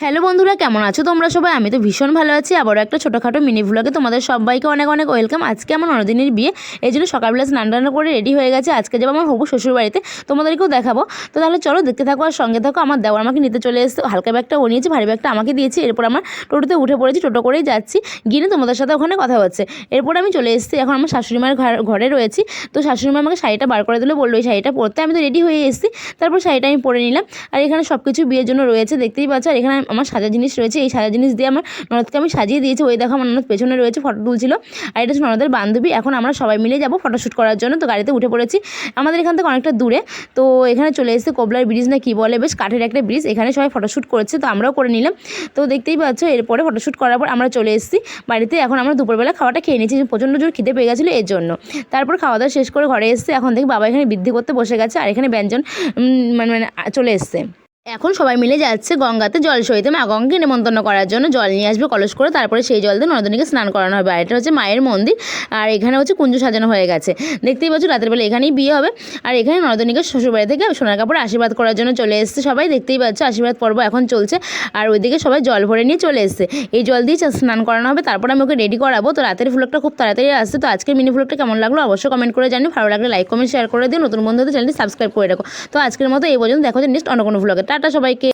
Hello বন্ধুরা, কেমন আছো তোমরা সবাই? আমি তো ভীষণ ভালো আছি। আবারও একটা ছোটোখাটো মিনি ভ্লগে তোমাদের সবাইকে অনেক অনেক ওয়েলকাম। আজকে আমার ননদিনীর বিয়ে, এই জন্য সকালবেলা স্নান টান করে রেডি হয়ে গেছে। আজকে যাবো আমার হবু শ্বশুর বাড়িতে, তোমাদেরকেও দেখাবো। তো তাহলে চলো দেখতে থাকো আর সঙ্গে থাকো। আমার দেওয়ার আমাকে নিতে চলে এসেছে, হালকা ব্যাগটা ও নিয়েছে, ভারী ব্যাগটা আমাকে দিয়েছি। এরপর আমার টোটোতে উঠে পড়েছি, টোটো করেই যাচ্ছি। গিয়ে তোমাদের সাথে ওখানে কথা হচ্ছে। এরপর আমি চলে এসেছি, এখন আমার শাশুড়ি মায়ের ঘরে রয়েছি। তো শাশুড়ি মা আমাকে শাড়িটা বার করে দিলে, বললো এই শাড়িটা পরতে। আমি তো রেডি হয়ে এসেছি, তারপর শাড়িটা আমি পরে নিলাম। আর এখানে সব কিছু বিয়ের জন্য রয়েছে, দেখতেই পাচ্ছ। আর এখানে আমার সাজা জিনিস রয়েছে, এই সাজা জিনিস দিয়ে আমার ননদকে আমি সাজিয়ে দিয়েছি। ওই দেখো আমার ননদ পেছনে রয়েছে, ফটো তুলছিল। আর এটা হচ্ছে ননদের বান্ধবী। এখন আমরা সবাই মিলে যাবো ফটোশ্যুট করার জন্য। তো গাড়িতে উঠে পড়েছি, আমাদের এখান থেকে অনেকটা দূরে। তো এখানে চলে এসেছে কোবলার ব্রিজ না কি বলে, বেশ কাঠের একটা ব্রিজ। এখানে সবাই ফটোশ্যুট করছে, তো আমরাও করে নিলাম। তো দেখতেই পাচ্ছ, এরপরে ফটোশ্যুট করার পর আমরা চলে এসেছি বাড়িতে। এখন আমরা দুপুরবেলা খাওয়াটা খেয়ে নিয়েছি, প্রচণ্ড জোর খিদে পেয়ে গেছিলো এর জন্য। তারপর খাওয়া দাওয়া শেষ করে ঘরে এসেছি। এখন দেখি বাবা এখানে বৃদ্ধি করতে বসে গেছে, আর এখানে ব্যঞ্জন মানে চলে এসছে। এখন সবাই মিলে যাচ্ছে গঙ্গাতে জল সইতে, মা গঙ্গাকে নেমন্তন্ন করার জন্য। জল নিয়ে আসবে কলস করে, তারপরে সেই জল দিয়ে ননদিনীকে স্নান করানো হবে। আর এটা হচ্ছে মায়ের মন্দির, আর এখানে হচ্ছে কুঞ্জ সাজানো হয়ে গেছে। দেখতেই পাচ্ছ, রাতের বেলা এখানেই বিয়ে হবে। আর এখানে ননদিনীকে শ্বশুরবাড়ি থেকে সোনার কাপড়ে আশীর্বাদ করার জন্য চলে এসছে সবাই। দেখতেই পাচ্ছ, আশীর্বাদ পর্ব এখন চলছে। আর ওইদিকে সবাই জল ভরে নিয়ে চলে এসছে, এই জল দিয়ে স্নান করানো হবে। তারপর আমি ওকে রেডি করাবো। তো রাতের ভ্লগটা খুব তাড়াতাড়ি আসছে। তো আজকের মিনি ভ্লগটা কেমন লাগলো অবশ্যই কমেন্ট করে জানি। ভালো লাগলে লাইক কমেন্ট শেয়ার করে দিও। নতুন বন্ধুদের চ্যানেলটি সাবস্ক্রাইব করে রাখো। তো আজকের মতো এই পর্যন্ত, দেখো যে নেক্সট অন্য কোনো ভ্লগে। টাটা সবাইকে।